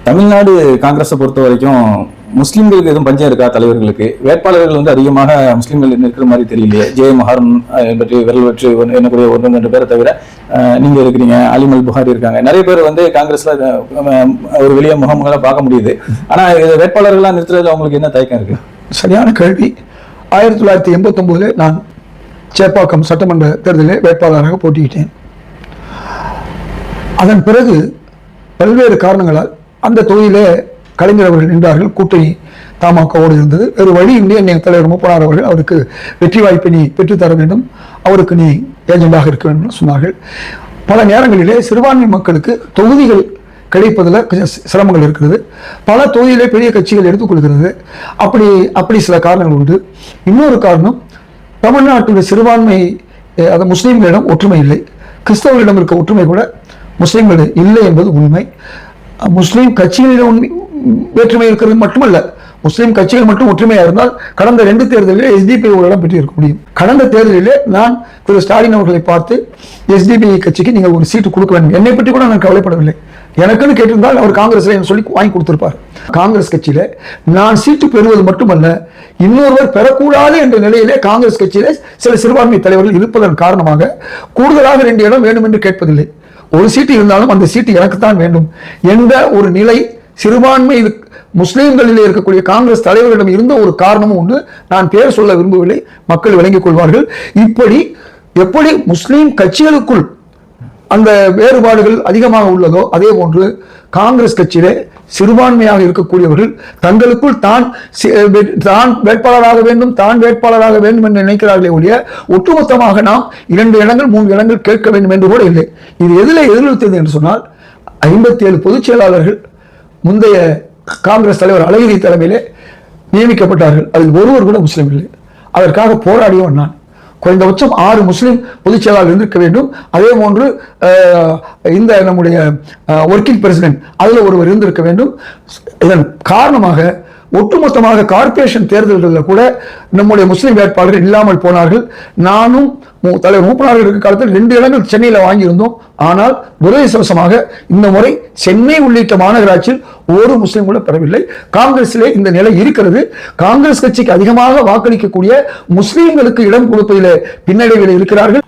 தமிழ்நாடு காங்கிரஸை பொறுத்த வரைக்கும் முஸ்லிம்களுக்கு எதுவும் பஞ்சம் இருக்கா? தலைவர்களுக்கு வேட்பாளர்கள் வந்து அதிகமாக முஸ்லிம்கள் இருக்கிற மாதிரி தெரியலையே. ஜே மஹாரன் பற்றி விரல் வச்சு என்னக்கூடிய ஒரு ரெண்டு பேரை தவிர நீங்க இருக்கிறீங்க, அலிமல் புகாரி இருக்காங்க, நிறைய பேர் வந்து காங்கிரஸ்ல ஒரு வெளியே முகமுகங்களா பார்க்க முடியுது. ஆனா வேட்பாளர்களா நிறுத்துறதுல அவங்களுக்கு என்ன தயக்கம் இருக்கு? சரியான கேள்வி. 1989 நான் சேப்பாக்கம் சட்டமன்ற தேர்தலில் வேட்பாளராக போட்டியிட்டேன். அதன் பிறகு பல்வேறு காரணங்களால் அந்த தொகுதியிலே கலைஞர் அவர்கள் நின்றார்கள். கூட்டணி தமாகவோடு இருந்தது. வேறு வழி இல்லை. என் தலைவர் மூப்பனார் அவர்கள் அவருக்கு வெற்றி வாய்ப்பை நீ பெற்றுத்தர வேண்டும், அவருக்கு நீ ஏஜெண்டாக இருக்க வேண்டும் சொன்னார்கள். பல நேரங்களிலே சிறுபான்மை மக்களுக்கு தொகுதிகள் கிடைப்பதில் கொஞ்சம் சிரமங்கள் இருக்கிறது. பல தொகுதியிலே பெரிய கட்சிகள் எடுத்துக்கொள்கிறது. அப்படி சில காரணங்கள் உண்டு. இன்னொரு காரணம், தமிழ்நாட்டுடைய சிறுபான்மை முஸ்லீம்களிடம் ஒற்றுமை இல்லை. கிறிஸ்தவர்களிடம் இருக்க ஒற்றுமை கூட முஸ்லீம்கள் இல்லை என்பது உண்மை. முஸ்லீம் கட்சிகளிடம் வேற்றுமை இருக்கிறது மட்டுமல்ல, முஸ்லீம் கட்சிகள் மட்டும் ஒற்றுமையாக இருந்தால் கடந்த 2 தேர்தலில் எஸ்டிபி ஒரு இடம் பெற்றிருக்க முடியும். கடந்த தேர்தலிலே நான் திரு ஸ்டாலின் அவர்களை பார்த்து எஸ்டிபி கட்சிக்கு நீங்கள் ஒரு சீட்டு கொடுக்க வேண்டும், என்னை பற்றி கூட நான் கவலைப்படவில்லை, எனக்குன்னு கேட்டிருந்தால் அவர் காங்கிரஸ்ல சொல்லி வாங்கி கொடுத்திருப்பார். காங்கிரஸ் கட்சியில நான் சீட்டு பெறுவது மட்டுமல்ல, இன்னொருவர் பெறக்கூடாது என்ற நிலையிலே காங்கிரஸ் கட்சியில சில சிறுபான்மை தலைவர்கள் இருப்பதன் காரணமாக கூடுதலாக 2 இடம் வேண்டும் என்று கேட்பதில்லை. ஒரு சீட்டு இருந்தாலும் அந்த சீட்டு எனக்குத்தான் வேண்டும் என்ற ஒரு நிலை சிறுபான்மை முஸ்லீம்களில் இருக்கக்கூடிய காங்கிரஸ் தலைவர்களிடம் இருந்த ஒரு காரணமும் உண்டு. நான் பேர் சொல்ல விரும்பவில்லை, மக்கள் விளங்கிக் கொள்வார்கள். எப்படி முஸ்லீம் கட்சிகளுக்குள் அந்த வேறுபாடுகள் அதிகமாக உள்ளதோ அதே போன்று காங்கிரஸ் கட்சியிலே சிறுபான்மையாக இருக்கக்கூடியவர்கள் தங்களுக்குள் தான் வேட்பாளராக வேண்டும் என்று நினைக்கிறார்களே ஒழிய ஒட்டுமொத்தமாக நாம் 2 இடங்கள் 3 இடங்கள் கேட்க வேண்டும் என்று கூட இல்லை. இது எதிர்த்தது என்று சொன்னால் 57 பொதுச் செயலாளர்கள் முந்தைய காங்கிரஸ் தலைவர் அழகிரி தலைமையிலே நியமிக்கப்பட்டார்கள். அதில் ஒருவர் கூட முஸ்லீம் இல்லை. அதற்காக போராடியவன் நான். குறைந்தபட்சம் 6 முஸ்லீம் பொதுச் செயலாளர் இருந்திருக்க வேண்டும். அதே போன்று இந்த நம்முடைய ஒர்க்கிங் பிரசிடென்ட் அதில் ஒருவர் இருந்திருக்க வேண்டும். இதன் காரணமாக ஒட்டுமொத்தமாக கார்பரேஷன் தேர்தல்களில் கூட நம்முடைய முஸ்லீம் வேட்பாளர்கள் இல்லாமல் போனார்கள். நானும் தலைவர் மூப்பனார் இருக்க காலத்தில் 2 இடங்கள் சென்னையில் வாங்கியிருந்தோம். ஆனால் துரதிர்ஷ்டவசமாக இந்த முறை சென்னை உள்ளிட்ட மாநகராட்சியில் ஒரு முஸ்லீம் கூட பெறவில்லை. காங்கிரஸிலே இந்த நிலை இருக்கிறது. காங்கிரஸ் கட்சிக்கு அதிகமாக வாக்களிக்கக்கூடிய முஸ்லீம்களுக்கு இடம் கொடுப்பதில் பின்னடைவில் இருக்கிறார்கள்.